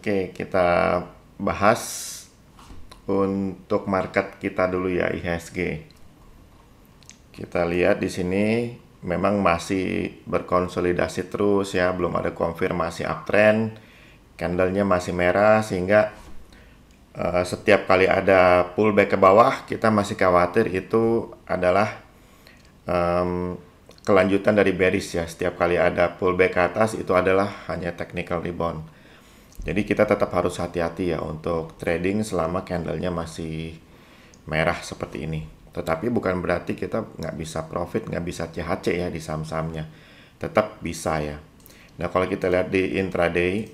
Oke, kita bahas untuk market kita dulu ya, IHSG. Kita lihat di sini memang masih berkonsolidasi terus ya, belum ada konfirmasi uptrend. Candlenya masih merah sehingga setiap kali ada pullback ke bawah, kita masih khawatir itu adalah kelanjutan dari bearish ya. Setiap kali ada pullback ke atas itu adalah hanya technical rebound. Jadi kita tetap harus hati-hati ya untuk trading selama candlenya masih merah seperti ini. Tetapi bukan berarti kita nggak bisa profit, nggak bisa CHC ya di saham-sahamnya. Tetap bisa ya. Nah kalau kita lihat di intraday,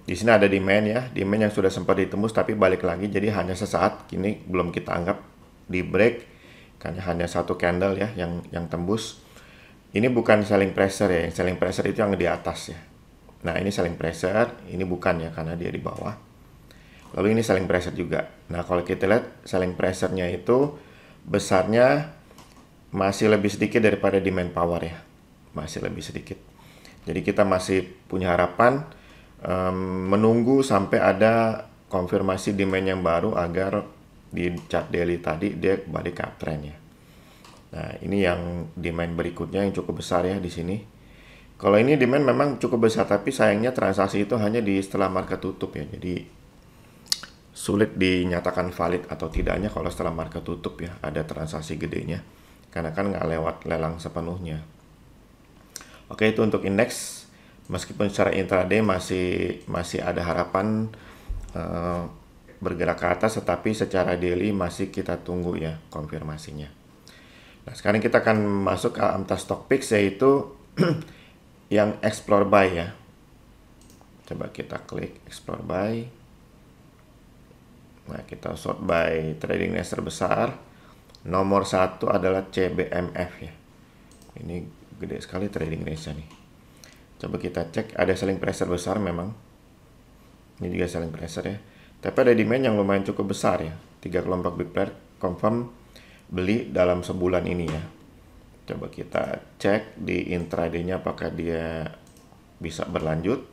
di sini ada demand ya, demand yang sudah sempat ditembus tapi balik lagi. Jadi hanya sesaat, kini belum kita anggap di break, karena hanya satu candle ya yang tembus. Ini bukan selling pressure ya, yang selling pressure itu yang di atas ya. Nah ini selling pressure, ini bukan ya karena dia di bawah. Lalu ini selling pressure juga. Nah kalau kita lihat selling pressure-nya itu besarnya masih lebih sedikit daripada demand power ya, masih lebih sedikit. Jadi kita masih punya harapan menunggu sampai ada konfirmasi demand yang baru agar di chart daily tadi dia balik ke uptrend ya. Nah, ini yang demand berikutnya yang cukup besar ya di sini. Kalau ini demand memang cukup besar, tapi sayangnya transaksi itu hanya di setelah market tutup ya. Jadi sulit dinyatakan valid atau tidaknya kalau setelah market tutup ya ada transaksi gedenya. Karena kan nggak lewat lelang sepenuhnya. Oke, itu untuk indeks. Meskipun secara intraday masih ada harapan bergerak ke atas, tetapi secara daily masih kita tunggu ya konfirmasinya. Nah, sekarang kita akan masuk ke Amta Stock Picks, yaitu yang explore buy ya. Coba kita klik explore buy. Nah, kita short buy trading range terbesar. Nomor 1 adalah CBMF ya. Ini gede sekali trading range-nya nih. Coba kita cek, ada selling pressure besar memang. Ini juga selling pressure ya. Tapi ada demand yang lumayan cukup besar ya. 3 kelompok big player confirm beli dalam sebulan ini ya. Coba kita cek di intraday-nya apakah dia bisa berlanjut.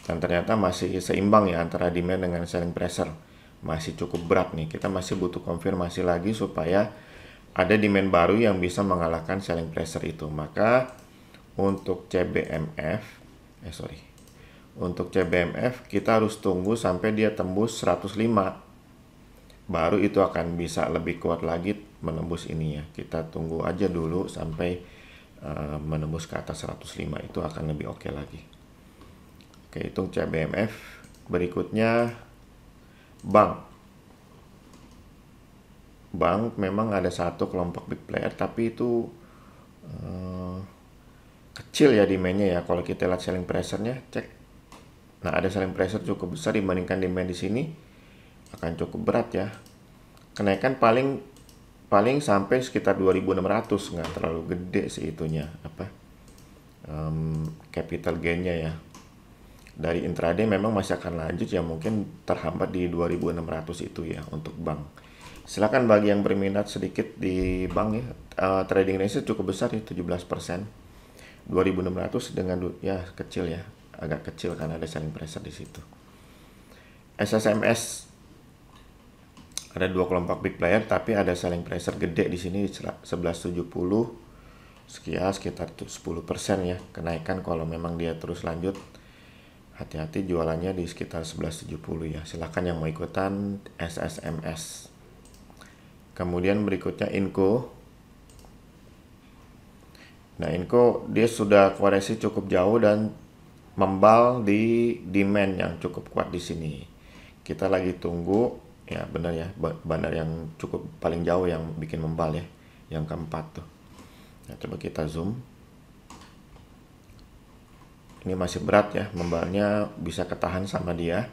Dan ternyata masih seimbang ya antara demand dengan selling pressure. Masih cukup berat nih. Kita masih butuh konfirmasi lagi supaya ada demand baru yang bisa mengalahkan selling pressure itu. Maka untuk untuk CBMF kita harus tunggu sampai dia tembus 105. Baru itu akan bisa lebih kuat lagi menembus ini ya. Kita tunggu aja dulu sampai menembus ke atas 105, itu akan lebih oke lagi. Oke, hitung CBMF. Berikutnya bank memang ada satu kelompok big player, tapi itu kecil ya demand-nya ya. Kalau kita lihat selling pressure-nya, cek. Nah, ada selling pressure cukup besar dibandingkan demand di sini. Akan cukup berat ya. Kenaikan paling sampai sekitar 2.600, nggak terlalu gede sih itunya capital gain-nya ya. Dari intraday memang masih akan lanjut ya, mungkin terhambat di 2.600 itu ya untuk bank. Silakan bagi yang berminat sedikit di bank ya, trading range cukup besar ya, 17%. 2.600 dengan ya kecil ya, agak kecil karena ada selling pressure di situ. SSMS ada 2 kelompok big player, tapi ada selling pressure gede di sini 1170 sekitar 10% ya kenaikan. Kalau memang dia terus lanjut, hati-hati jualannya di sekitar 1170 ya. Silahkan yang mau ikutan SSMS. Kemudian berikutnya Inco. Nah, Inco dia sudah koreksi cukup jauh dan membal di demand yang cukup kuat di sini. Kita lagi tunggu ya, benar ya, bandar yang cukup paling jauh yang bikin membal ya, yang keempat tuh. Nah, coba kita zoom. Ini masih berat ya, membalnya bisa ketahan sama dia,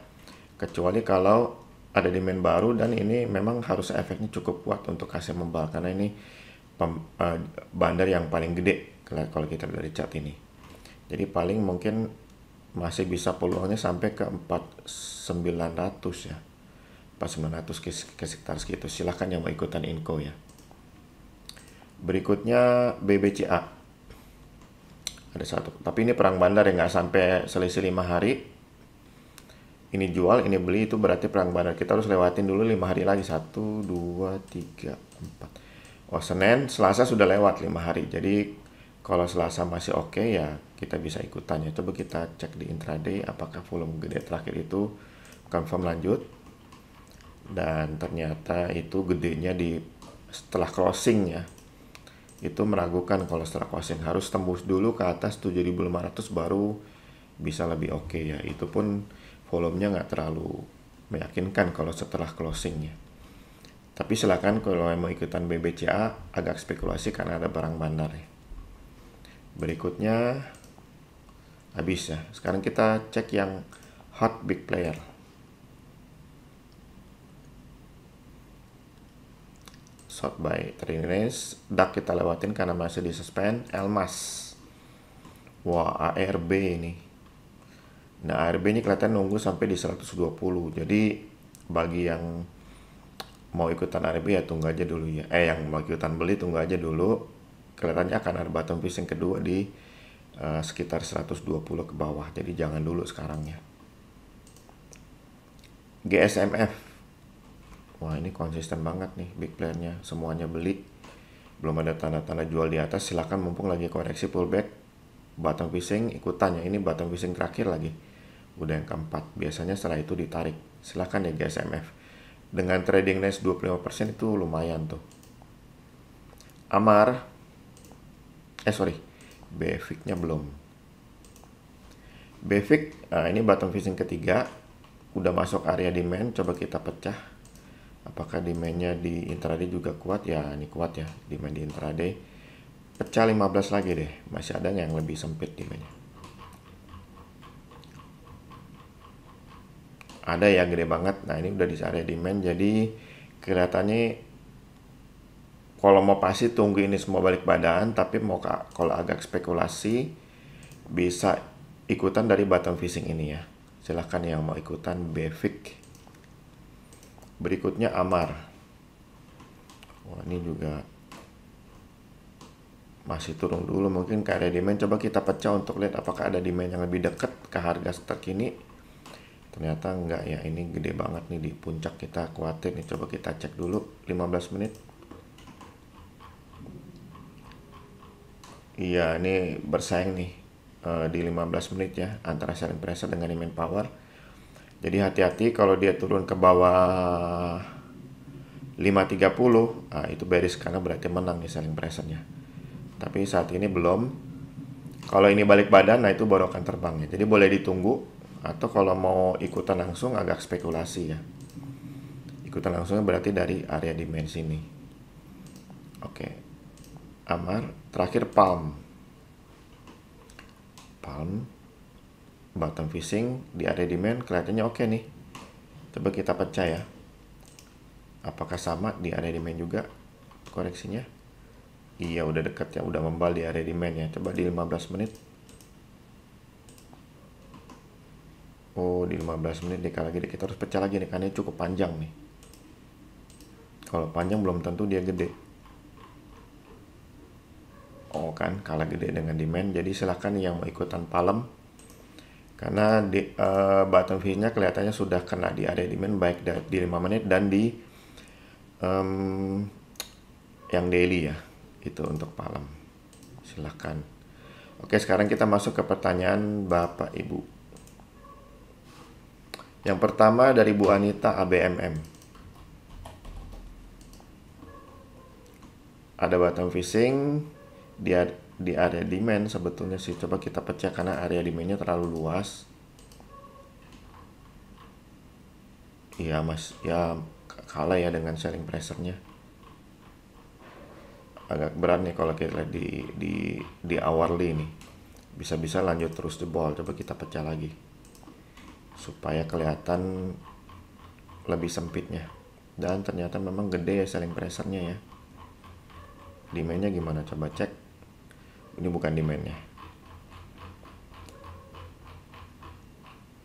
kecuali kalau ada demand baru, dan ini memang harus efeknya cukup kuat untuk kasih membal, karena ini bandar yang paling gede kalau kita dari chart ini. Jadi paling mungkin masih bisa peluangnya sampai ke 4.900 ya, 4.900 ke sekitar segitu. Silahkan yang mau ikutan Inco ya. Berikutnya BBCA. Ada satu, tapi ini perang bandar ya, nggak sampai selisih 5 hari. Ini jual, ini beli, itu berarti perang bandar. Kita harus lewatin dulu 5 hari lagi. 1, 2, 3, 4. Oh, Senin, Selasa sudah lewat 5 hari. Jadi kalau Selasa masih oke ya kita bisa ikutan ya. Coba kita cek di intraday apakah volume gede terakhir itu confirm lanjut. Dan ternyata itu gedenya di setelah closing ya. Itu meragukan kalau setelah closing, harus tembus dulu ke atas 7.500 baru bisa lebih oke ya. Itu pun volumenya nggak terlalu meyakinkan kalau setelah closing ya. Tapi silakan kalau mau ikutan BBCA agak spekulasi karena ada barang bandar ya. Berikutnya habis ya. Sekarang kita cek yang hot big player. Short by trading range, DAX kita lewatin karena masih di suspend. Elmas, wah ARB ini. Nah ARB ini kelihatan nunggu sampai di 120. Jadi bagi yang mau ikutan ARB ya tunggu aja dulu ya. Yang mau ikutan beli tunggu aja dulu. Kelihatannya akan ada bottom fishing kedua di sekitar 120 ke bawah. Jadi jangan dulu sekarang ya. GSMF. Wah ini konsisten banget nih big playernya, semuanya beli, belum ada tanda-tanda jual di atas. Silakan mumpung lagi koreksi pullback, bottom fishing ikutannya. Ini bottom fishing terakhir lagi, udah yang keempat. Biasanya setelah itu ditarik. Silakan ya GSMF. Dengan trading range 25% itu lumayan tuh. Amar, BFIC-nya belum. BFIC, ini bottom fishing ketiga, udah masuk area demand. Coba kita pecah. Apakah demandnya di intraday juga kuat ya? Ini kuat ya demand di intraday. Pecah 15 lagi deh. Masih ada yang lebih sempit demandnya. Ada ya gede banget. Nah ini udah di area demand. Jadi kelihatannya kalau mau pasti tunggu ini semua balik badan. Tapi mau kalau agak spekulasi bisa ikutan dari bottom fishing ini ya. Silahkan yang mau ikutan BFIC. Berikutnya Amar. Wah ini juga masih turun dulu, mungkin ke area demand. Coba kita pecah untuk lihat apakah ada demand yang lebih dekat ke harga terkini. Ternyata enggak ya, ini gede banget nih di puncak, kita khawatir nih. Coba kita cek dulu 15 menit. Iya ini bersaing nih di 15 menit ya antara selling pressure dengan demand power. Jadi hati-hati kalau dia turun ke bawah 530, itu bearish karena berarti menang nih selling pressure-nya. Tapi saat ini belum. Kalau ini balik badan, nah itu baru akan terbang ya. Jadi boleh ditunggu, atau kalau mau ikutan langsung agak spekulasi ya. Ikutan langsungnya berarti dari area demand sini. Oke. Amar, terakhir Palm. Bottom fishing di area demand kelihatannya oke nih. Coba kita pecah ya. Apakah sama di area demand juga koreksinya? Iya udah dekat ya, udah membal di area demand ya. Coba di 15 menit. Oh di 15 menit dia kalah gede. Kita harus pecah lagi nih karena cukup panjang nih. Kalau panjang belum tentu dia gede. Oh kan kalah gede dengan demand. Jadi silahkan yang mau ikutan Palm. Karena bottom fishing-nya kelihatannya sudah kena di area demand baik di 5 menit dan di yang daily ya. Itu untuk Palm. Silahkan. Oke sekarang kita masuk ke pertanyaan Bapak Ibu. Yang pertama dari Bu Anita ABMM. Ada bottom fishing di area demand sebetulnya sih. Coba kita pecah karena area demandnya terlalu luas. Iya mas, ya kalah ya dengan selling pressure-nya. Agak berat nih kalau kita lihat di hourly nih. Bisa-bisa lanjut terus di ball. Coba kita pecah lagi supaya kelihatan lebih sempitnya. Dan ternyata memang gede ya selling pressure-nya ya. Demand-nya gimana? Coba cek. Ini bukan demand-nya.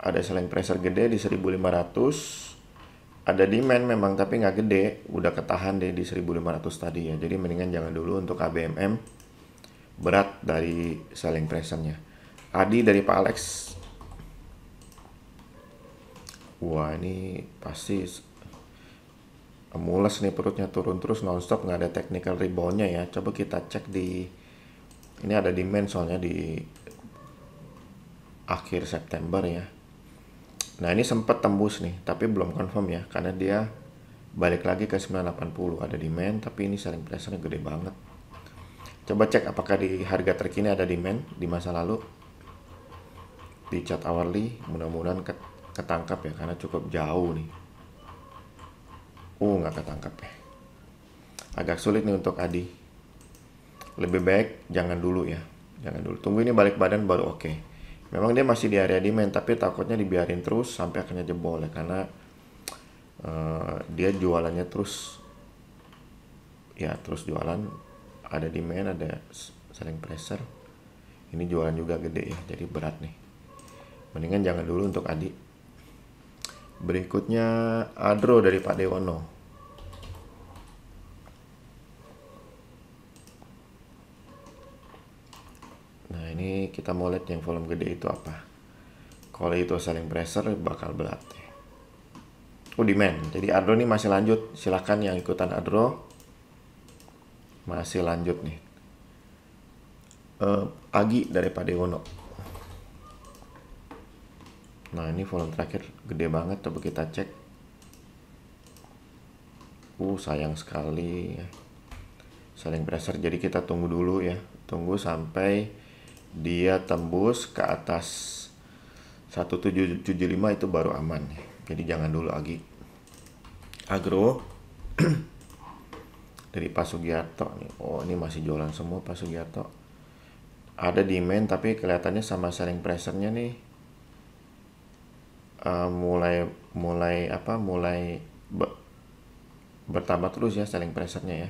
Ada selling pressure gede di 1500. Ada demand memang tapi nggak gede. Udah ketahan deh di 1500 tadi ya. Jadi mendingan jangan dulu untuk ABMM. berat dari selling pressure-nya. Adi dari Pak Alex. Wah, ini pasti mules nih perutnya, turun terus nonstop, nggak ada technical rebound-nya ya. Coba kita cek di ini, ada demand soalnya di akhir September ya. Nah, ini sempat tembus nih, tapi belum confirm ya, karena dia balik lagi ke 980. Ada demand, tapi ini selling pressure-nya gede banget. Coba cek apakah di harga terkini ada demand di masa lalu. Di chart hourly, mudah-mudahan ketangkap ya, karena cukup jauh nih. Nggak ketangkap ya. Agak sulit nih untuk Adi. Lebih baik jangan dulu ya. Jangan dulu. Tunggu ini balik badan baru oke. Memang dia masih di area demand, tapi takutnya dibiarin terus sampai akhirnya jebol ya, karena dia jualannya terus. Ya, terus jualan. Ada demand, ada selling pressure. Ini jualan juga gede ya, jadi berat nih. Mendingan jangan dulu untuk Adi. Berikutnya Adro dari Pak Dewono. Nah, ini kita mau lihat yang volume gede itu apa. Kalau itu selling pressure bakal berat ya. Demand. Jadi Adro ini masih lanjut. Silahkan yang ikutan Adro masih lanjut nih. Agi dari Pak Dewono. Nah, ini volume terakhir gede banget, coba kita cek. Sayang sekali ya. Selling pressure, jadi kita tunggu dulu ya. Tunggu sampai dia tembus ke atas 1775 itu baru aman ya. Jadi jangan dulu Agi. Agro dari Pak Sugiarto nih. Ini masih jualan semua Pak Sugiarto. Ada demand tapi kelihatannya sama selling pressure-nya nih mulai bertambah terus ya selling pressure-nya ya.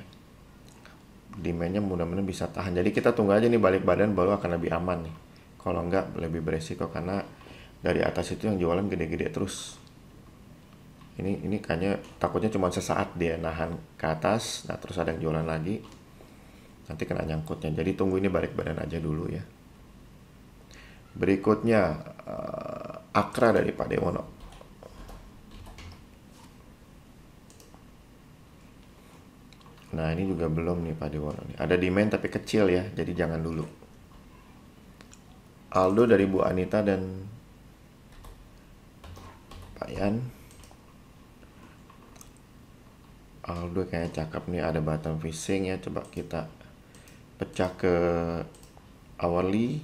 Demand-nya mudah-mudahan bisa tahan. Jadi kita tunggu aja nih balik badan baru akan lebih aman nih. Kalau enggak lebih beresiko, karena dari atas itu yang jualan gede-gede terus. Ini kayaknya takutnya cuma sesaat dia nahan ke atas, nah terus ada yang jualan lagi. Nanti kena nyangkutnya. Jadi tunggu ini balik badan aja dulu ya. Berikutnya Akra dari Pak Dewono. Nah, ini juga belum nih Pak Dewono nih. Ada demand tapi kecil ya, jadi jangan dulu. Aldo dari Bu Anita dan Pak Yan. Aldo kayaknya cakep nih, ada bottom fishing ya. Coba kita pecah ke hourly.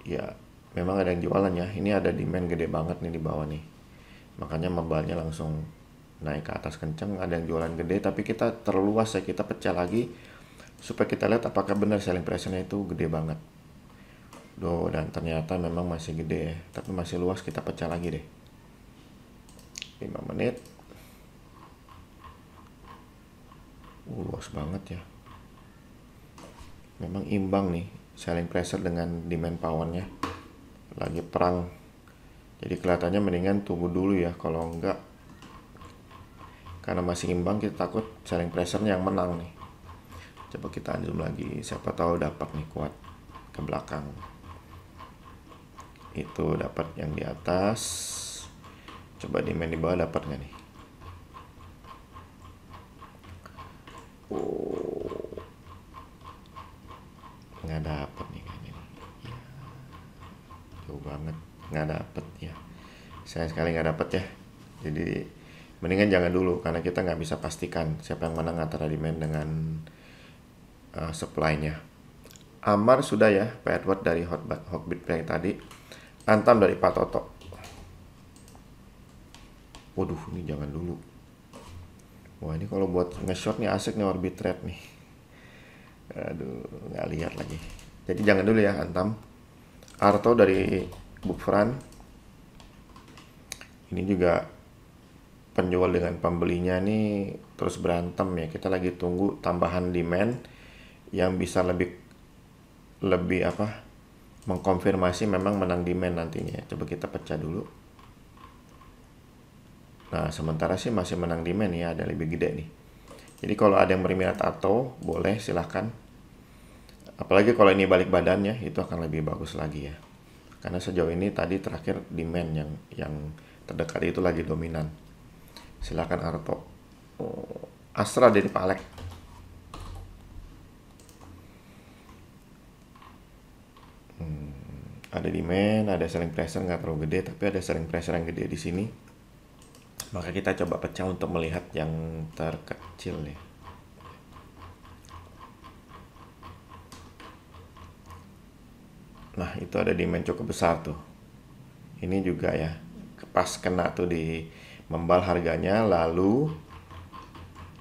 Ya, memang ada yang jualan ya. Ini ada demand gede banget nih di bawah nih. Makanya membalnya langsung naik ke atas kenceng. Ada yang jualan gede, tapi kita terluas ya. Kita pecah lagi supaya kita lihat apakah benar selling pressure-nya itu gede banget. Dan ternyata memang masih gede ya. Tapi masih luas, kita pecah lagi deh. 5 menit. Luas banget ya. Memang imbang nih selling pressure dengan demand power-nya. Lagi perang. Jadi kelihatannya mendingan tunggu dulu ya. Kalau enggak, karena masih imbang, kita takut selling pressure-nya yang menang nih. Coba kita zoom lagi. Siapa tahu dapat nih kuat ke belakang. Itu dapat yang di atas. Coba demand di bawah dapat nggak nih? Nggak dapet nih kayaknya nih. Ya, jauh banget, nggak dapet ya. Sayang sekali nggak dapet ya. Jadi mendingan jangan dulu, karena kita nggak bisa pastikan siapa yang menang antara demand dengan supply-nya. Amar sudah ya, Pak Edward dari Hawkbit Bank tadi. Antam dari Pak Toto. Waduh, ini jangan dulu. Wah, ini kalau buat nge-short nih asik nih, orbit trade nih. Aduh, nggak lihat lagi. Jadi jangan dulu ya, Antam. Arto dari Bookfront. Ini juga penjual dengan pembelinya nih terus berantem ya. Kita lagi tunggu tambahan demand yang bisa lebih mengkonfirmasi memang menang demand nantinya. Coba kita pecah dulu. Nah, sementara sih masih menang demand ya, ada lebih gede nih. Jadi kalau ada yang berminat atau boleh silahkan Apalagi kalau ini balik badannya, itu akan lebih bagus lagi ya. Karena sejauh ini tadi terakhir demand yang terdekat itu lagi dominan. Silakan Arto. Oh, Astra dari Pak Alek. Ada demand, ada selling pressure nggak terlalu gede, tapi ada selling pressure yang gede di sini. Maka kita coba pecah untuk melihat yang terkecil ya. Nah, itu ada demand cukup besar tuh. Ini juga ya, pas kena tuh di membal harganya, lalu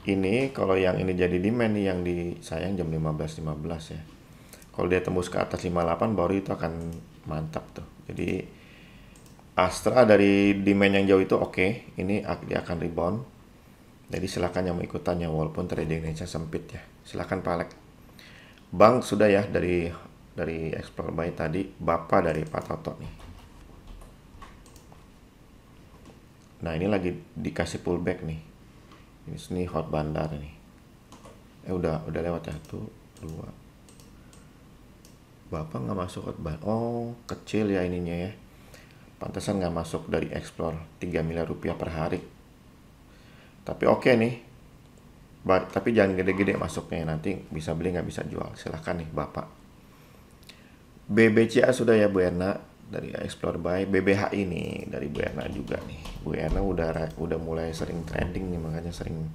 ini kalau yang ini jadi demand nih yang di sayang jam 15.15 ya. Kalau dia tembus ke atas 58 baru itu akan mantap tuh. Jadi Astra dari demand yang jauh itu oke, ini dia akan rebound. Jadi silakan yang mau ikutannya walaupun trading range-nya sempit ya. Silakan Pak Alek. Bank sudah ya dari Explore Buy tadi, Bapak dari Pak Toto nih. Nah, ini lagi dikasih pullback nih. Ini hot bandar nih. Udah lewat ya. Tuh, 2. Bapak nggak masuk hot bandar. Oh, kecil ya ininya ya. Pantesan nggak masuk dari Explore 3 miliar rupiah per hari. Tapi oke nih. Tapi jangan gede-gede masuknya, nanti bisa beli nggak bisa jual. Silahkan nih Bapak. BBCA sudah ya Bu Erna dari Explore Buy. BBHI nih dari Bu Erna juga nih. Bu Erna udah mulai sering trending nih, makanya sering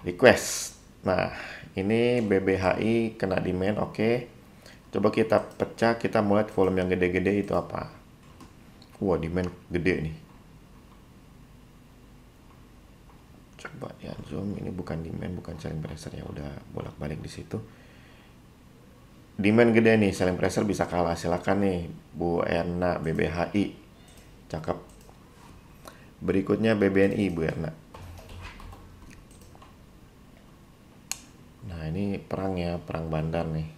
request. Nah, ini BBHI kena demand oke. Coba kita pecah, kita mulai volume yang gede-gede itu apa? Wah, demand gede nih. Coba ya zoom, ini bukan demand, bukan selling pressure ya, udah bolak-balik di situ. Demand gede nih, selling pressure bisa kalah. Silakan nih Bu Erna, BBHI. Cakep. Berikutnya BBNI Bu Erna. Nah, ini perang ya, perang bandar nih.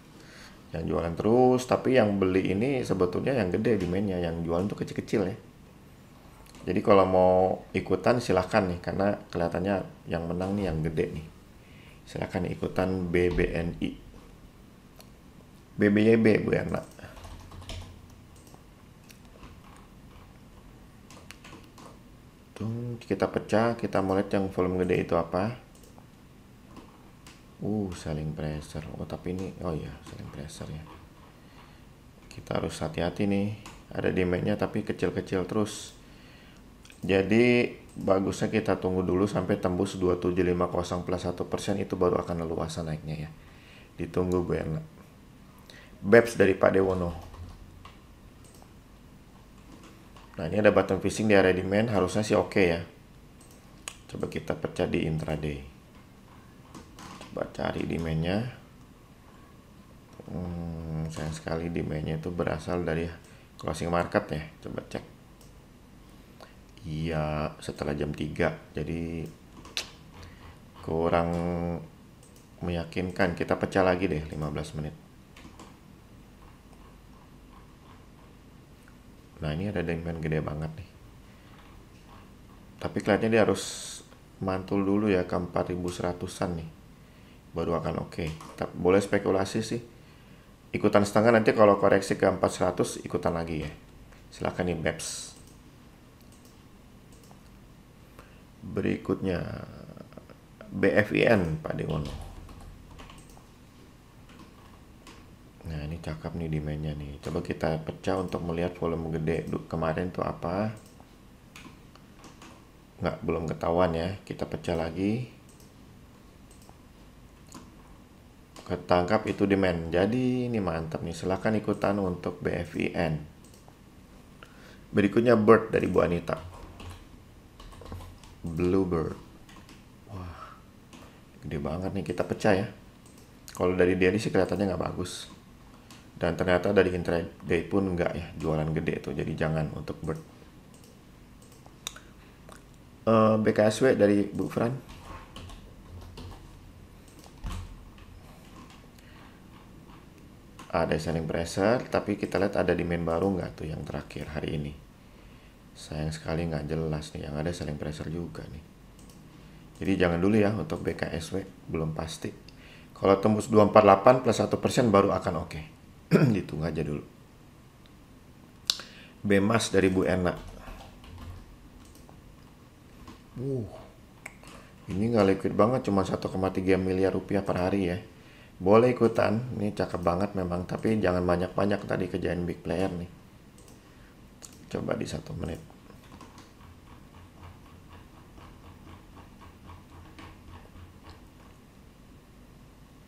Yang jualan terus, tapi yang beli ini sebetulnya yang gede demandnya, yang jualan tuh kecil-kecil ya. Jadi kalau mau ikutan silahkan nih, karena kelihatannya yang menang nih yang gede nih. Silahkan ikutan BBNI. BBYB Bu Erna. Tuh, kita pecah, kita mau lihat yang volume gede itu apa. Selling pressure. Oh, tapi ini, oh iya, selling pressure ya. Kita harus hati-hati nih. Ada demandnya tapi kecil-kecil terus. Jadi bagusnya kita tunggu dulu sampai tembus 2750 plus 1%, itu baru akan leluasa naiknya ya. Ditunggu Bu Erna. BEPS dari Pak Dewono. Nah, ini ada button fishing di area demand, harusnya sih oke ya. Coba kita pecah di intraday. Coba cari demandnya. Sayang sekali demandnya itu berasal dari closing market ya. Coba cek. Iya, setelah jam 3. Jadi kurang meyakinkan. Kita pecah lagi deh 15 menit. Nah, ini ada demand gede banget nih. Tapi kelihatannya dia harus mantul dulu ya ke 4100-an nih. Baru akan oke. Boleh spekulasi sih. Ikutan setengah, nanti kalau koreksi ke 4100 ikutan lagi ya. Silahkan nih BEPS. Berikutnya BFIN Pak Dewono. Nah, ini cakep nih demandnya nih. Coba kita pecah untuk melihat volume gede kemarin tuh apa. Belum ketahuan ya. Kita pecah lagi. Ketangkap itu demand. Jadi ini mantap nih. Silahkan ikutan untuk BFIN. Berikutnya Bird dari Bu Anita. Bluebird. Wah, gede banget nih, kita pecah ya. Kalau dari dia sih kelihatannya nggak bagus. Dan ternyata dari intraday pun nggak ya, jualan gede tuh. Jadi jangan untuk Bird. BKSW dari Bu Fran. Ada selling pressure, tapi kita lihat ada demand baru nggak tuh yang terakhir hari ini. Sayang sekali nggak jelas nih, yang ada selling pressure juga nih. Jadi jangan dulu ya untuk BKSW, belum pasti. Kalau tembus 248 plus 1% baru akan oke. Ditunggu aja dulu. Bemas dari Bu Ena. Ini nggak liquid banget, cuma 1,3 miliar rupiah per hari ya. Boleh ikutan, ini cakep banget memang, tapi jangan banyak-banyak tadi kerjain big player nih. Coba di 1 menit.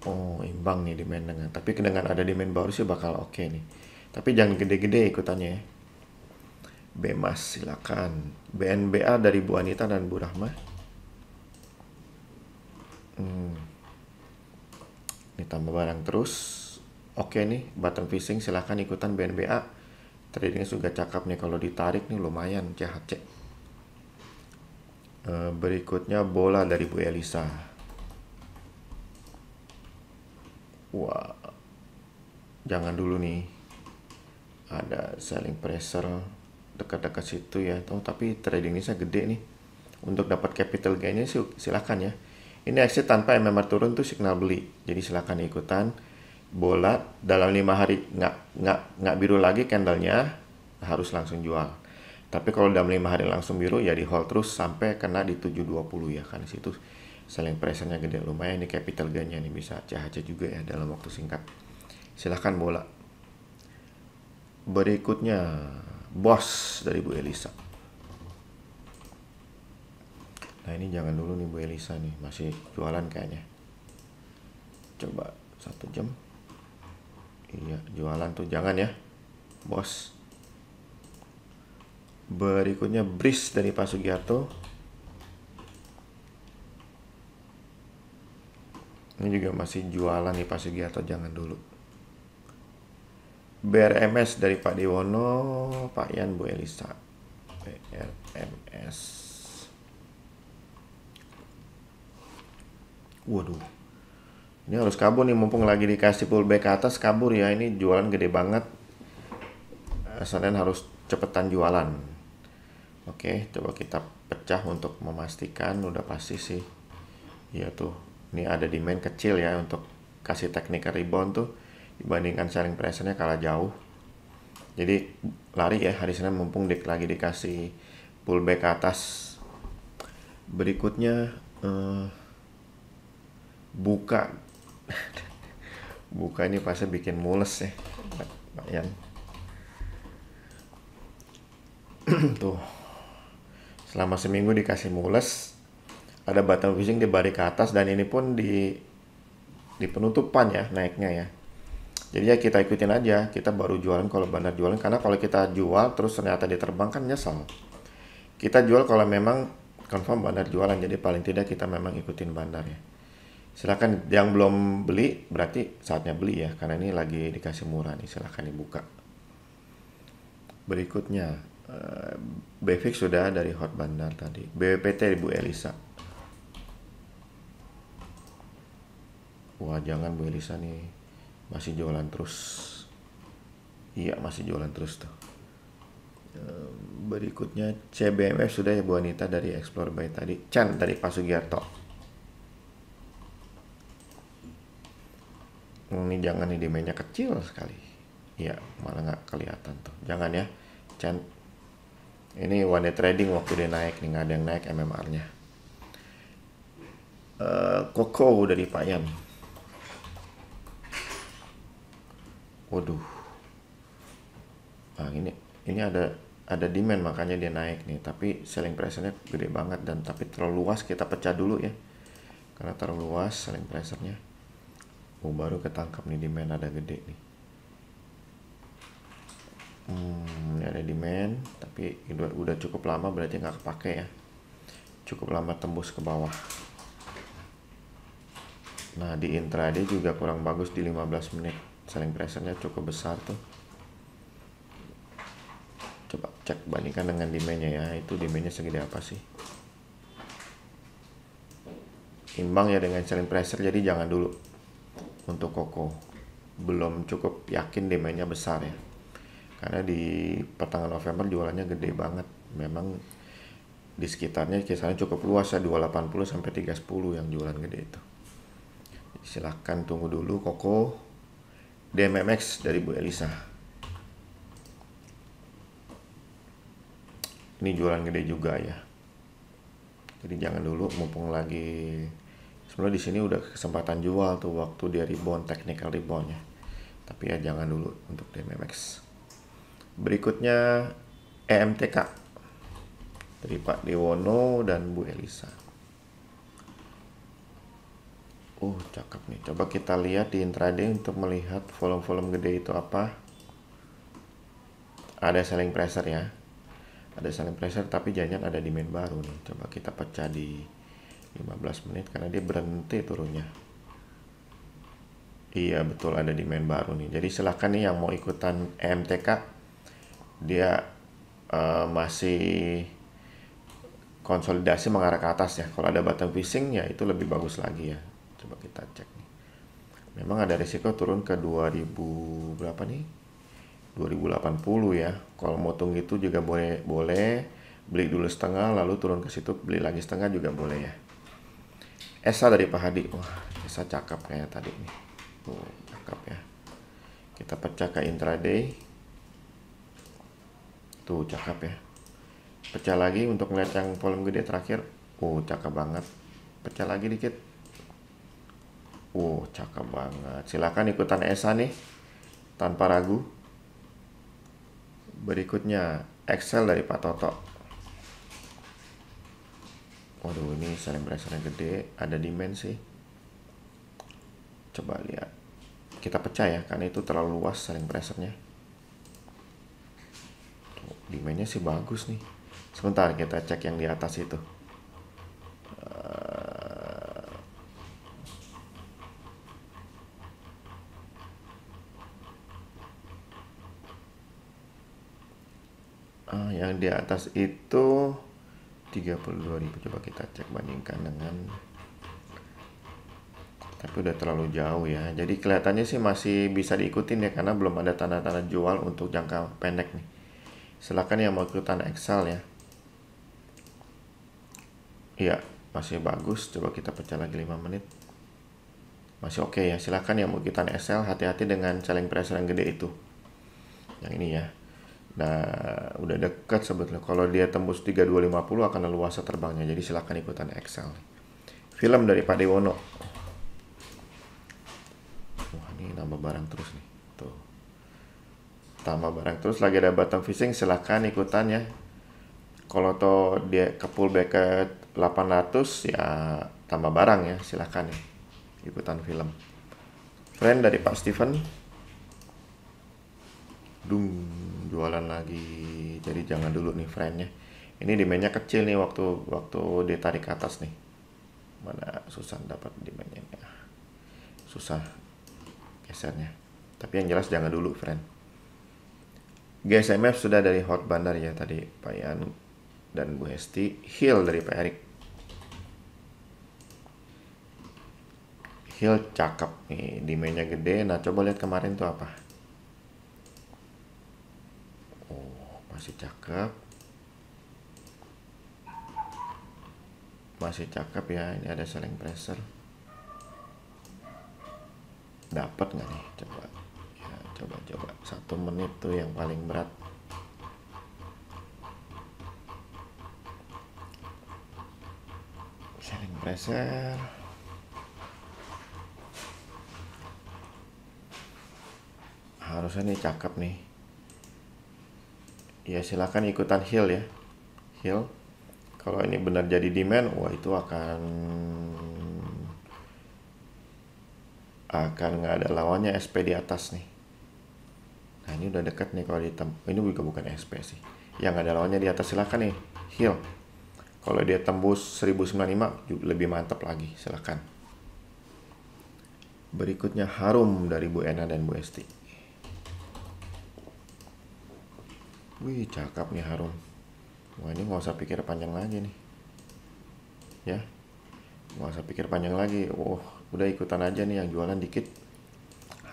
Oh, imbang nih demand dengan. Tapi dengan ada demand baru sih bakal oke nih. Tapi jangan gede-gede ikutannya ya. Bemas silakan. BNBA dari Bu Anita dan Bu Rahma. Ini tambah barang terus. Oke nih, button fishing silakan ikutan BNBA. Tradingnya juga cakep nih, kalau ditarik nih lumayan CHC. Berikutnya bola dari Bu Elisa. Wah, jangan dulu nih. Ada selling pressure dekat-dekat situ ya. Oh, tapi trading ini saya gede nih. Untuk dapat capital gainnya sih silakan ya. Ini exit tanpa MMR turun tuh signal beli. Jadi silakan ikutan. Bola dalam 5 hari nggak biru lagi candlenya, harus langsung jual. Tapi kalau dalam 5 hari langsung biru ya di hold terus sampai kena di 720 ya, kan situ selling pressure-nya gede, lumayan nih capital gain-nya nih, bisa CHC juga ya dalam waktu singkat. Silahkan bola. Berikutnya bos dari Bu Elisa. Nah ini jangan dulu nih Bu Elisa nih, masih jualan kayaknya. Coba 1 jam. Iya jualan tuh, jangan ya bos. Berikutnya Bris dari Pak Sugiarto. Ini juga masih jualan nih Pak Sugiarto, jangan dulu. BRMS dari Pak Dewono, Pak Yan, Bu Elisa. BRMS. Waduh. Ini harus kabur nih, mumpung lagi dikasih pullback ke atas, kabur ya. Ini jualan gede banget. Senin harus cepetan jualan. Oke, coba kita pecah untuk memastikan, udah pasti sih. Iya tuh, ini ada demand kecil ya untuk kasih technical rebound tuh, dibandingkan selling pressure-nya kalah jauh. Jadi lari ya hari Senin mumpung lagi dikasih pullback ke atas. Berikutnya buka. Buka ini pasti bikin mules ya, Pak Yan. Tuh, selama seminggu dikasih mules, ada button fishing di balik ke atas, dan ini pun di penutupan ya naiknya ya. Jadi ya kita ikutin aja, kita baru jualan kalau bandar jualan, karena kalau kita jual terus ternyata diterbang kan nyesel. Kita jual kalau memang confirm bandar jualan, jadi paling tidak kita memang ikutin bandar ya. Silakan yang belum beli berarti saatnya beli ya, karena ini lagi dikasih murah nih, silakan dibuka. Berikutnya BFIX sudah dari hot bandar tadi. BWPT Bu Elisa. Wah jangan Bu Elisa nih, masih jualan terus. Iya masih jualan terus tuh. Berikutnya CBMF sudah ya Bu Anita dari Explore Buy tadi. Chan dari Pak Sugiarto. Ini jangan nih, demand-nya kecil sekali. Iya malah nggak kelihatan tuh. Jangan ya Chan. Ini one day trading waktu dia naik nih, nggak ada yang naik MMR-nya. Koko dari Pak Yan. Waduh. Nah, ini ada demand makanya dia naik nih, tapi selling pressure-nya gede banget, dan tapi terlalu luas, kita pecah dulu ya. Karena terlalu luas selling pressure-nya. Oh, baru ketangkap nih demand ada gede nih. Ini ada demand, tapi udah cukup lama berarti nggak kepake ya. Cukup lama tembus ke bawah. Nah, di intraday juga kurang bagus di 15 menit. Selling pressure-nya cukup besar tuh. Coba cek bandingkan dengan demand-nya ya. Itu demand-nya segede apa sih? Imbang ya dengan selling pressure, jadi jangan dulu. Untuk Koko belum cukup yakin demand-nya besar ya. Karena di pertengahan November jualannya gede banget. Memang di sekitarnya kisarannya cukup luas ya, 280 sampai 310 yang jualan gede itu. Silahkan tunggu dulu Koko. DMMX dari Bu Elisa. Ini jualan gede juga ya. Jadi jangan dulu, mumpung lagi. Sebenarnya di sini udah kesempatan jual tuh waktu dia rebound, technical reboundnya. Tapi ya jangan dulu untuk DMMX. Berikutnya EMTK dari Pak Dewono dan Bu Elisa. Cakep nih. Coba kita lihat di intraday untuk melihat volume-volume gede itu apa. Ada selling pressure ya. Ada selling pressure tapi jangan ada demand baru nih. Coba kita pecah di 15 menit karena dia berhenti turunnya. Iya betul, ada demand baru nih. Jadi silahkan nih yang mau ikutan EMTK. Dia masih konsolidasi mengarah ke atas ya. Kalau ada bottom fishing ya itu lebih bagus lagi ya. Coba kita cek nih. Memang ada risiko turun ke 2000 berapa nih? 2080 ya. Kalau mau tunggu itu juga boleh beli dulu setengah lalu turun ke situ beli lagi setengah juga boleh ya. Esa dari Pak Hadi. Wah, Esa cakep kayaknya tadi nih. Cakep ya. Kita pecah ke intraday. Tuh cakep ya. Pecah lagi untuk melihat yang volume gede terakhir. Cakep banget. Pecah lagi dikit. Cakep banget. Silakan ikutan Esa nih tanpa ragu. Berikutnya Excel dari Pak Toto. Waduh, ini selling pressure yang gede, ada demand sih. Coba lihat. Kita pecah ya, karena itu terlalu luas selling pressure-nya. Demand-nya sih bagus nih. Sebentar kita cek yang di atas itu. Yang di atas itu 32.000. Coba kita cek bandingkan dengan, tapi udah terlalu jauh ya. Jadi kelihatannya sih masih bisa diikutin ya karena belum ada tanda-tanda jual untuk jangka pendek nih. Silakan yang mau ikutan Excel ya. Iya, masih bagus. Coba kita pecah lagi 5 menit. Masih oke ya. Silakan yang mau ikutan Excel, hati-hati dengan selling pressure yang gede itu. Yang ini ya. Nah, udah dekat sebetulnya. Kalau dia tembus 3250 akan leluasa terbangnya. Jadi silahkan ikutan Excel. Film dari Pak Dewono. Wah, ini nambah barang terus nih. Tuh. Tambah barang terus. Lagi ada bottom fishing. Silahkan ikutan ya. Kalau toh dia ke pullback ke 800 ya tambah barang ya. Silahkan ya. Ikutan film. Friend dari Pak Steven. Jualan lagi. Jadi jangan dulu nih friendnya. Ini demandnya kecil nih waktu dia tarik ke atas nih. Mana susah dapat demandnya. Susah gesernya. Tapi yang jelas jangan dulu friend. GSMF sudah dari Hot Bandar ya tadi Pak Yan dan Bu Hesti. Hill dari Pak Erik. Hill cakep nih, demandnya gede. Nah coba lihat kemarin tuh apa. Masih cakep. Masih cakep ya. Ini ada selling pressure. Dapat nggak nih? Coba. Ya, coba. 1 menit tuh yang paling berat. Selling pressure. Harusnya nih cakep nih. Ya silakan ikutan Hill ya. Hill. Kalau ini benar jadi demand, wah itu akan nggak ada lawannya SP di atas nih. Nah ini udah deket nih kalau ini juga bukan SP sih. Yang ada lawannya di atas silakan nih Hill. Kalau dia tembus 1095 lebih mantap lagi, silakan. Berikutnya Harum dari Bu Ena dan Bu Esti. Wih cakep nih Harum. Wah ini nggak usah pikir panjang lagi nih. Ya, nggak usah pikir panjang lagi. Udah ikutan aja nih yang jualan dikit.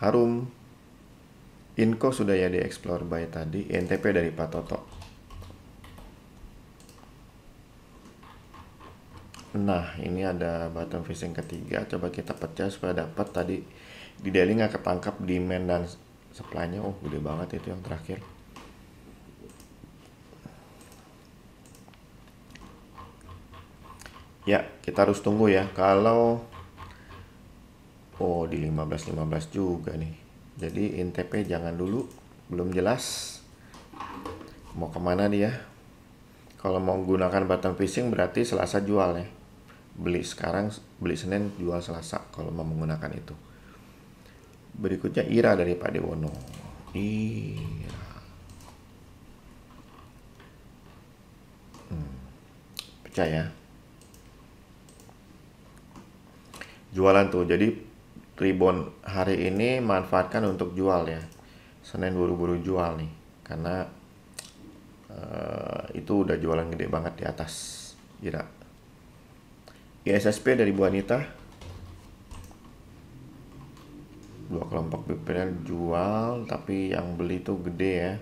Harum. Inco sudah ya di explore by tadi. INTP dari Pak Toto. Nah, ini ada bottom fishing ketiga. Coba kita pecah supaya dapat tadi di daily nggak ketangkap demand dan supply-nya. Oh, gede banget itu yang terakhir. Ya, kita harus tunggu ya. Kalau oh di 15 juga nih. Jadi INTP jangan dulu, belum jelas mau kemana dia. Kalau mau menggunakan bottom fishing berarti Selasa jual ya. Beli sekarang, beli Senin, jual Selasa kalau mau menggunakan itu. Berikutnya IRA dari Pak Dewono. IRA. Pecah ya. Jualan tuh. Jadi rebound hari ini manfaatkan untuk jual ya. Senin buru-buru jual nih. Karena itu udah jualan gede banget di atas IRA. ISSP dari Bu Anita. Dua kelompok BPL jual, tapi yang beli tuh gede ya.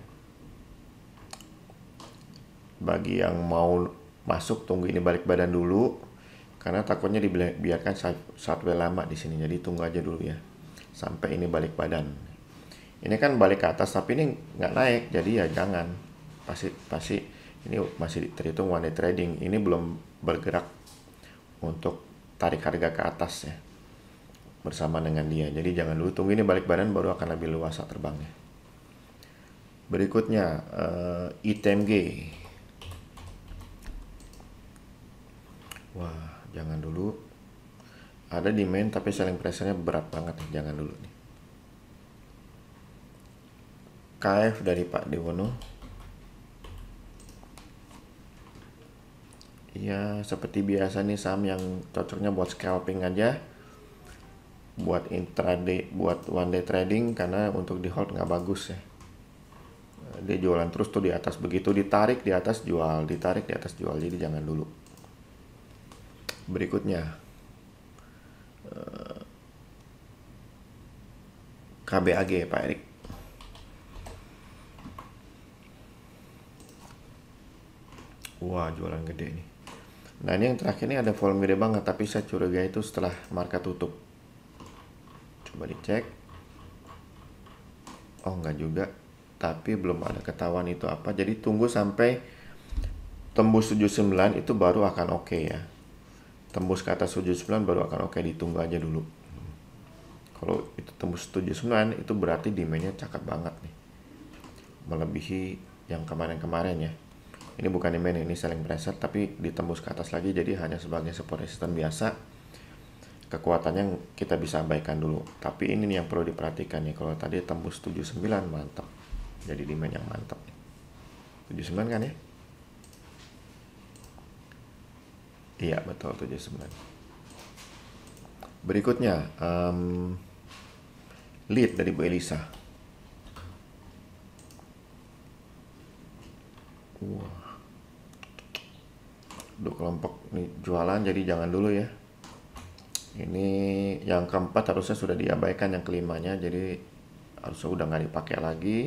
Bagi yang mau masuk tunggu ini balik badan dulu, karena takutnya dibiarkan sideways lama di sini. Jadi tunggu aja dulu ya, sampai ini balik badan. Ini kan balik ke atas, tapi ini nggak naik, jadi ya jangan. Pasti ini masih terhitung one day trading. Ini belum bergerak untuk tarik harga ke atas ya, bersama dengan dia. Jadi jangan dulu, tunggu ini balik badan baru akan lebih luas terbangnya. Berikutnya ITMG. Wah, jangan dulu. Ada demand tapi selling pressure-nya berat banget nih, jangan dulu nih. KF dari Pak Dewono. Ya, seperti biasa nih saham yang cocoknya buat scalping aja. Buat intraday, buat one day trading, karena untuk di hold nggak bagus ya. Dia jualan terus tuh di atas, begitu ditarik di atas jual, ditarik di atas jual, jadi jangan dulu. Berikutnya KBAG Pak Erik. Wah, jualan gede nih. Nah, ini yang terakhir ini ada volume gede banget, tapi saya curiga itu setelah market tutup. Coba dicek. Oh, enggak juga. Tapi belum ada ketahuan itu apa. Jadi tunggu sampai tembus 79 itu baru akan oke ya. Tembus ke atas 79 baru akan oke, ditunggu aja dulu. Kalau itu tembus 79 itu berarti demand-nya cakep banget nih. Melebihi yang kemarin-kemarin ya. Ini bukan demand, ini selling pressure, tapi ditembus ke atas lagi, jadi hanya sebagai support resistance biasa. Kekuatannya kita bisa abaikan dulu. Tapi ini nih yang perlu diperhatikan nih. Kalau tadi tembus 79 mantap. Jadi demand yang mantap. 79 kan ya? Iya betul, 79. Berikutnya lead dari Bu Elisa. Wah, dua kelompok nih jualan, jadi jangan dulu ya. Ini yang keempat harusnya sudah diabaikan, yang kelimanya jadi harusnya udah nggak dipakai lagi.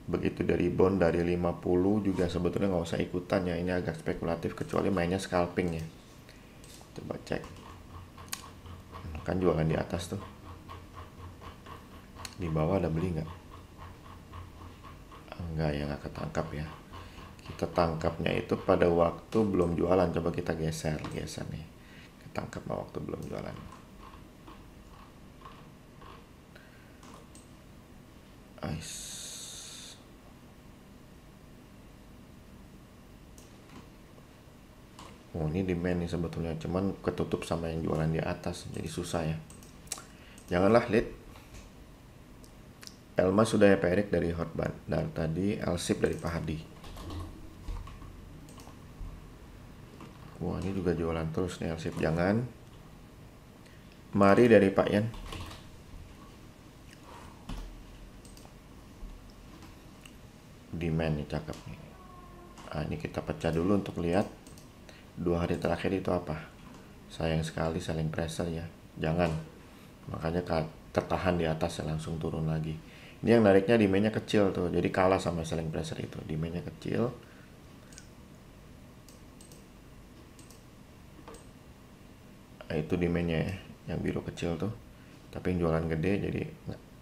Begitu dari bond dari 50 juga sebetulnya nggak usah ikutan ya, ini agak spekulatif kecuali mainnya scalping ya. Coba cek, kan jualan di atas tuh, di bawah ada beli nggak? Enggak ya, nggak ketangkap ya. Kita tangkapnya itu pada waktu belum jualan. Coba kita geser nih, ketangkap waktu belum jualan. Ais. Oh, ini demand nih sebetulnya, cuman ketutup sama yang jualan di atas, jadi susah ya. Janganlah lead. Elma sudah ya Pak Erik dari Hotban, dan tadi Elsip dari Pak Hadi. Wah, ini juga jualan terus nih Elsip, jangan. Mari dari Pak Yan. Demand nih cakep nih. Nah, ini kita pecah dulu untuk lihat 2 hari terakhir itu apa. Sayang sekali selling pressure ya, jangan. Makanya tertahan di atas ya, langsung turun lagi. Ini yang nariknya demand-nya kecil tuh, jadi kalah sama selling pressure itu. Demand-nya kecil. Nah, itu demandnya ya, yang biru kecil tuh. Tapi yang jualan gede jadi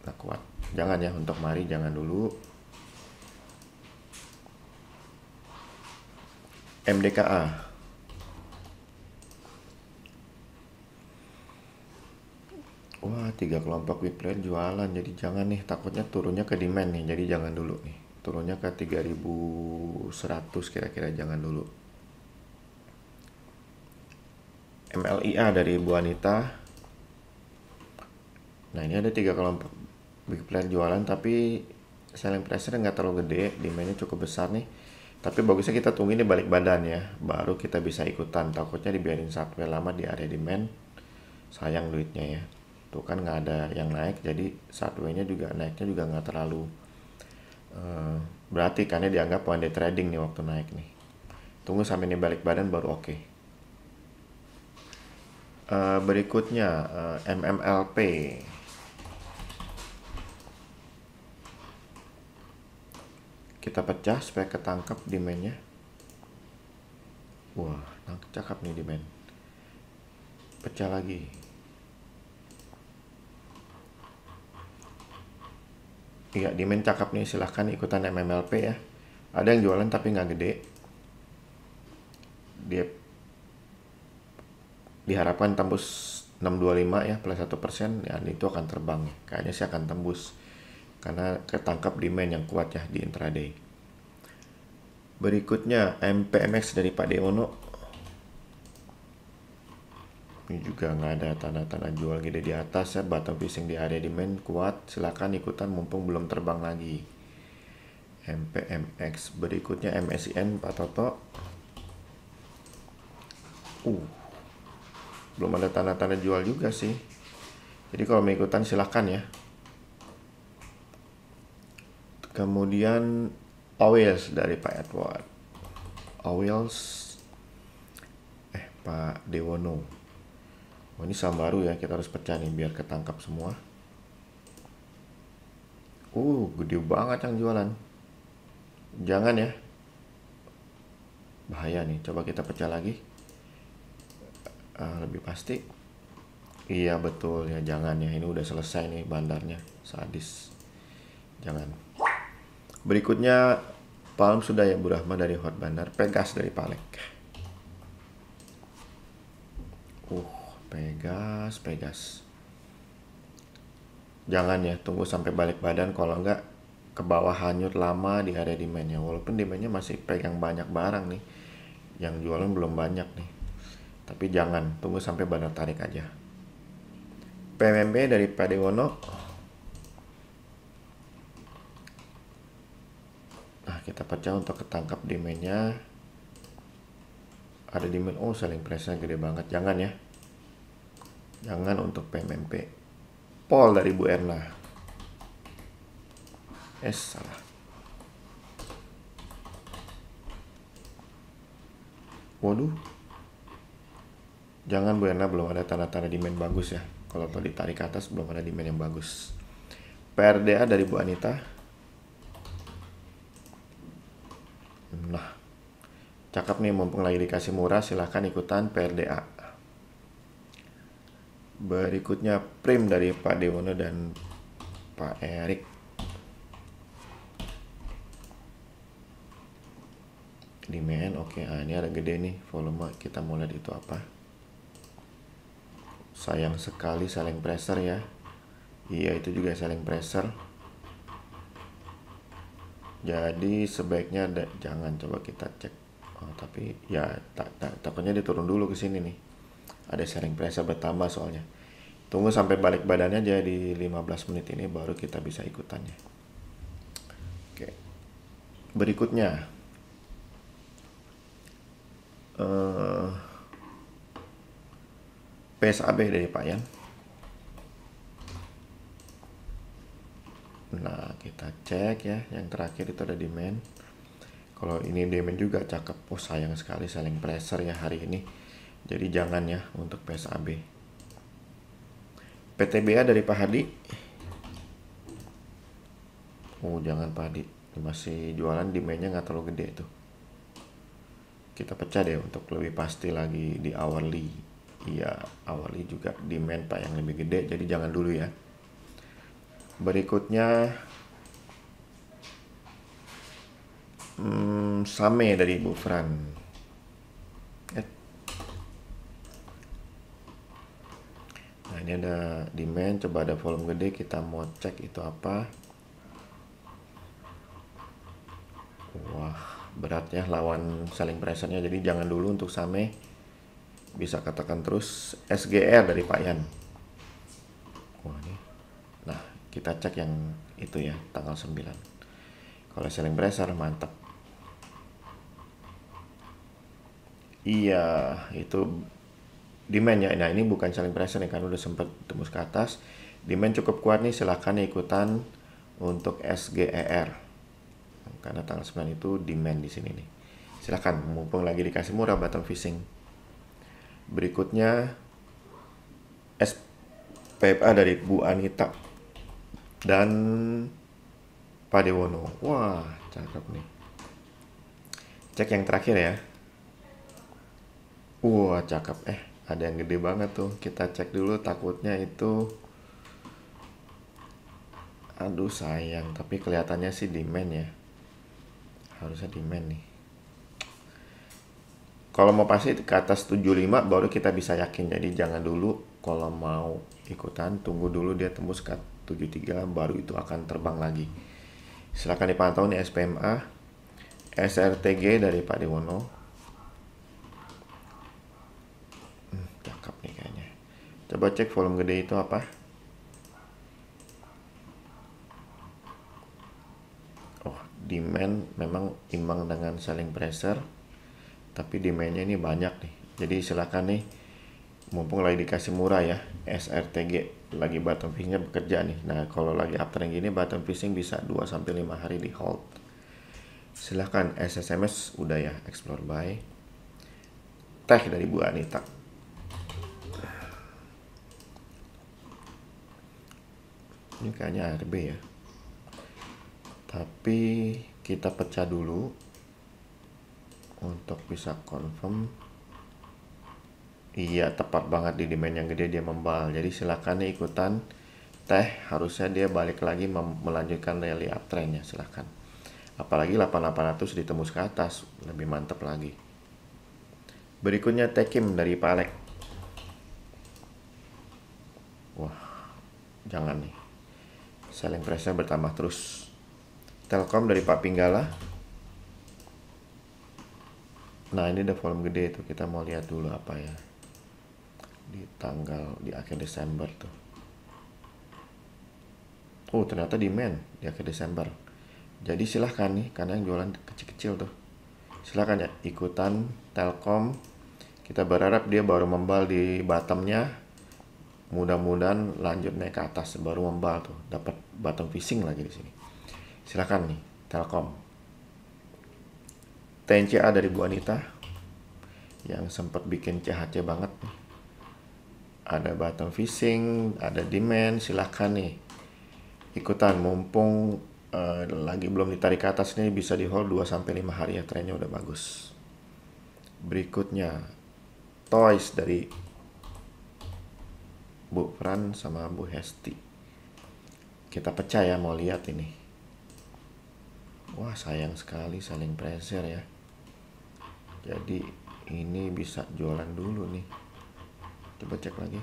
nggak kuat. Jangan ya, untuk mari jangan dulu. MDKA. Wah, 3 kelompok big player jualan, jadi jangan nih, takutnya turunnya ke demand nih, jadi jangan dulu nih. Turunnya ke 3100 kira-kira, jangan dulu. MLIA dari Bu Anita. Nah, ini ada 3 kelompok big player jualan, tapi selling pressure nggak terlalu gede, demandnya cukup besar nih. Tapi bagusnya kita tungguin di balik badan ya, baru kita bisa ikutan. Takutnya dibiarin subway lama di area demand, sayang duitnya ya. Tuh kan nggak ada yang naik, jadi subway-nya juga naiknya juga nggak terlalu berarti karena dianggap one day trading nih waktu naik nih. Tunggu sampai ini balik badan baru oke. Berikutnya MMLP. Kita pecah supaya ketangkap demandnya. Wah, cakep nih demand. Pecah lagi. Iya, demand cakep nih, silahkan ikutan MMLP ya. Ada yang jualan tapi nggak gede. Dia diharapkan tembus 625 ya, plus 1%, ya itu akan terbang ya. Kayaknya sih akan tembus karena ketangkap demand yang kuat ya di intraday. Berikutnya MPMX dari Pak Dewono. Ini juga nggak ada tanda-tanda jual gede di atas ya, bottom fishing di area demand kuat, silakan ikutan mumpung belum terbang lagi. MPMX. Berikutnya MSIN Pak Toto. Belum ada tanda-tanda jual juga sih, jadi kalau mau ikutan silahkan ya. Kemudian Owils dari Pak Edward. Owils Pak Dewono. Oh, ini saham baru ya, kita harus pecah nih biar ketangkap semua. Gede banget yang jualan. Jangan ya, bahaya nih. Coba kita pecah lagi. Lebih pasti. Iya betul ya, jangan ya, ini udah selesai nih bandarnya, sadis. Jangan. Berikutnya Palm sudah ya, Bu Rahma dari Hot Bandar. Pegas dari Palek. Pegas. Jangan ya, tunggu sampai balik badan, kalau enggak ke bawah hanyut lama di area demandnya. Walaupun demandnya masih pegang banyak barang nih, yang jualan belum banyak nih. Tapi jangan, tunggu sampai badan tarik aja. PMB dari Pak Dewono. Nah, kita pecah untuk ketangkap demandnya. Ada demand, selling pressure gede banget, jangan ya. Jangan untuk PMMP. Pol dari Bu Erna. Salah. Waduh. Jangan Bu Erna, belum ada tanda-tanda demand bagus ya. Kalau ditarik ke atas belum ada demand yang bagus. PRDA dari Bu Anita. Nah, cakep nih, mumpung lagi dikasih murah, silahkan ikutan PRDA. Berikutnya Prim dari Pak Dewono dan Pak Erik. Demand, oke. Ini ada gede nih volume, kita mau lihat itu apa. Sayang sekali selling pressure ya. Iya, itu juga selling pressure. Jadi sebaiknya jangan, coba kita cek. Tapi ya takutnya dia turun dulu ke sini nih. Ada selling pressure bertambah soalnya. Tunggu sampai balik badannya aja di 15 menit ini baru kita bisa ikutannya. Oke. Berikutnya PSAB dari Pak Yan. Nah, kita cek ya, yang terakhir itu ada demand. Kalau ini demand juga cakep. Sayang sekali selling pressure ya hari ini. Jadi jangan ya untuk PSAB. PTBA dari Pak Hadi. Jangan Pak Hadi, masih jualan, demandnya nggak terlalu gede tuh. Kita pecah deh untuk lebih pasti lagi di hourly. Iya, awali juga demand Pak yang lebih gede, jadi jangan dulu ya. Berikutnya Same dari Bu Fran. Eh, Nah ini ada demand, coba ada volume gede, kita mau cek itu apa. Wah, berat ya lawan selling pressure-nya, jadi jangan dulu untuk Same. Bisa katakan terus SGR dari Pak Yan. Wah ini. Nah, kita cek yang itu ya, tanggal 9. Kalau selling pressure mantap. Iya, itu demand ya. Nah, ini bukan selling pressure nih kan udah sempat tembus ke atas. Demand cukup kuat nih, silakan ikutan untuk SGER. Karena tanggal 9 itu demand di sini nih. Silakan, mumpung lagi dikasih murah bottom fishing. Berikutnya SPFA dari Bu Anita dan Pak Dewono. Wah, cakep nih. Cek yang terakhir ya. Wah, cakep. Ada yang gede banget tuh. Kita cek dulu, takutnya itu. Aduh, sayang. Tapi kelihatannya sih demand ya. Harusnya demand nih. Kalau mau pasti ke atas 75 baru kita bisa yakin. Jadi jangan dulu kalau mau ikutan, tunggu dulu dia tembus ke 73 baru itu akan terbang lagi. Silahkan dipantau nih SPMA, SRTG dari Pak Dewono. Cakep nih kayaknya. Coba cek volume gede itu apa. Oh, demand memang imbang dengan selling pressure, tapi demandnya ini banyak nih. Jadi silakan nih, mumpung lagi dikasih murah ya, SRTG lagi bottom fishing-nya bekerja nih. Nah, kalau lagi uptrend gini bottom fishing bisa 2-5 hari di hold. Silahkan SSMS udah ya, explore buy. Teh dari Bu Anita. Ini kayaknya RB ya. Tapi kita pecah dulu untuk bisa confirm. Iya, tepat banget di demand yang gede dia membal. Jadi silakan nih ikutan teh, harusnya dia balik lagi melanjutkan rally uptrendnya, silakan. Apalagi 8800 ditembus ke atas, lebih mantap lagi. Berikutnya Tekim dari Pak Alek. Wah, jangan nih. Selling price-nya bertambah terus. Telkom dari Pak Pinggala. Nah, ini ada volume gede tuh. Kita mau lihat dulu apa ya. Di akhir Desember tuh. Oh, ternyata demand di akhir Desember. Jadi silahkan nih, karena yang jualan kecil-kecil tuh. Silahkan ya, ikutan Telkom. Kita berharap dia baru membal di bottomnya. Mudah-mudahan lanjut naik ke atas, baru membal tuh. Dapat bottom fishing lagi di sini. Silahkan nih, Telkom. TNCA dari Bu Anita. Yang sempat bikin CHC banget nih. Ada bottom fishing, ada demand, silahkan nih. Ikutan, mumpung lagi belum ditarik ke atas nih, bisa di hold 2-5 hari ya, trennya udah bagus. Berikutnya Toys dari Bu Fran sama Bu Hesti. Kita pecah ya, mau lihat ini. Wah, sayang sekali selling pressure ya. Jadi ini bisa jualan dulu nih. Coba cek lagi.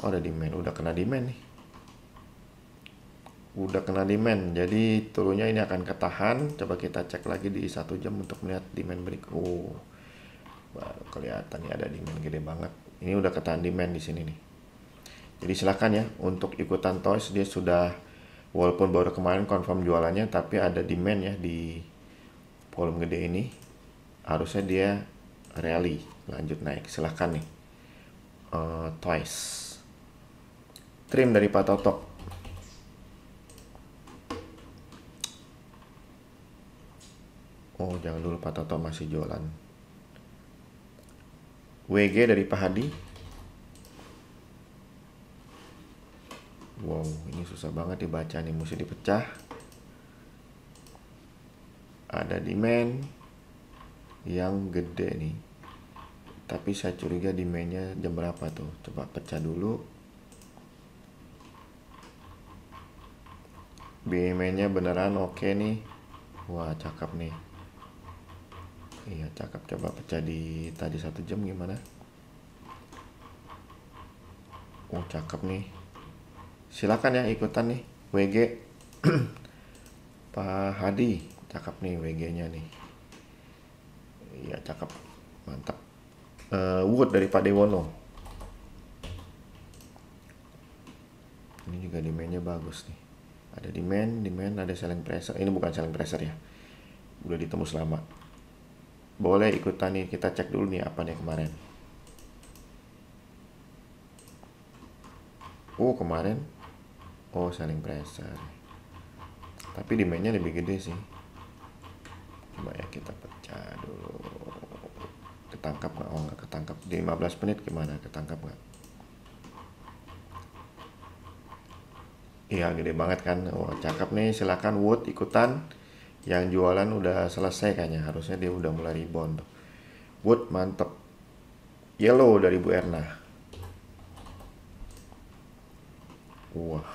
Oh, ada demand, udah kena demand nih. Udah kena demand, jadi turunnya ini akan ketahan. Coba kita cek lagi di 1 jam untuk melihat demand break. Oh, baru kelihatan nih ada demand gede banget. Ini udah ketahan demand di sini nih. Jadi silakan ya untuk ikutan Toys, dia sudah walaupun baru kemarin confirm jualannya, tapi ada demand ya di volume gede ini. Harusnya dia rally lanjut naik. Silakan nih. Toys. Trim dari Pak Totok. Oh, jangan dulu, Pak Toto masih jualan. WG dari Pak Hadi. Wow, ini susah banget dibaca nih, mesti dipecah. Ada demand yang gede nih. Tapi saya curiga demand-nya jam berapa tuh. Coba pecah dulu. Demand-nya beneran oke nih. Wah, cakep nih. Iya, cakep. Coba pecah di tadi 1 jam gimana? Oh, cakep nih. Silakan ya ikutan nih. WG Pak Hadi. Cakep nih WG-nya nih. Iya, cakep. Mantap. Wood dari Pak Dewono. Ini juga demand-nya bagus nih. Ada demand, ada selling pressure. Ini bukan selling pressure ya. Udah ditembus lama. Boleh ikutan nih, kita cek dulu nih apa nih kemarin. Oh, kemarin. Oh, selling pressure. Tapi demand-nya lebih gede sih. Coba ya kita pecah dulu. Ketangkap nggak? Oh, nggak ketangkap. Di 15 menit gimana? Ketangkap nggak? Iya, gede banget kan. Oh, cakep nih. Silakan Wood ikutan. Yang jualan udah selesai kayaknya. Harusnya dia udah mulai rebound tuh. Wood mantep. Yellow dari Bu Erna. Wah,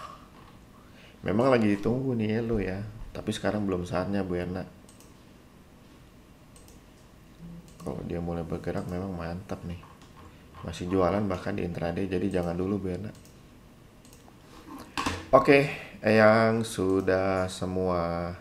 memang lagi ditunggu nih Yellow ya. Tapi sekarang belum saatnya Bu Erna. Kalau dia mulai bergerak memang mantap nih. Masih jualan bahkan di intraday, jadi jangan dulu Bu Erna. Oke, yang sudah semua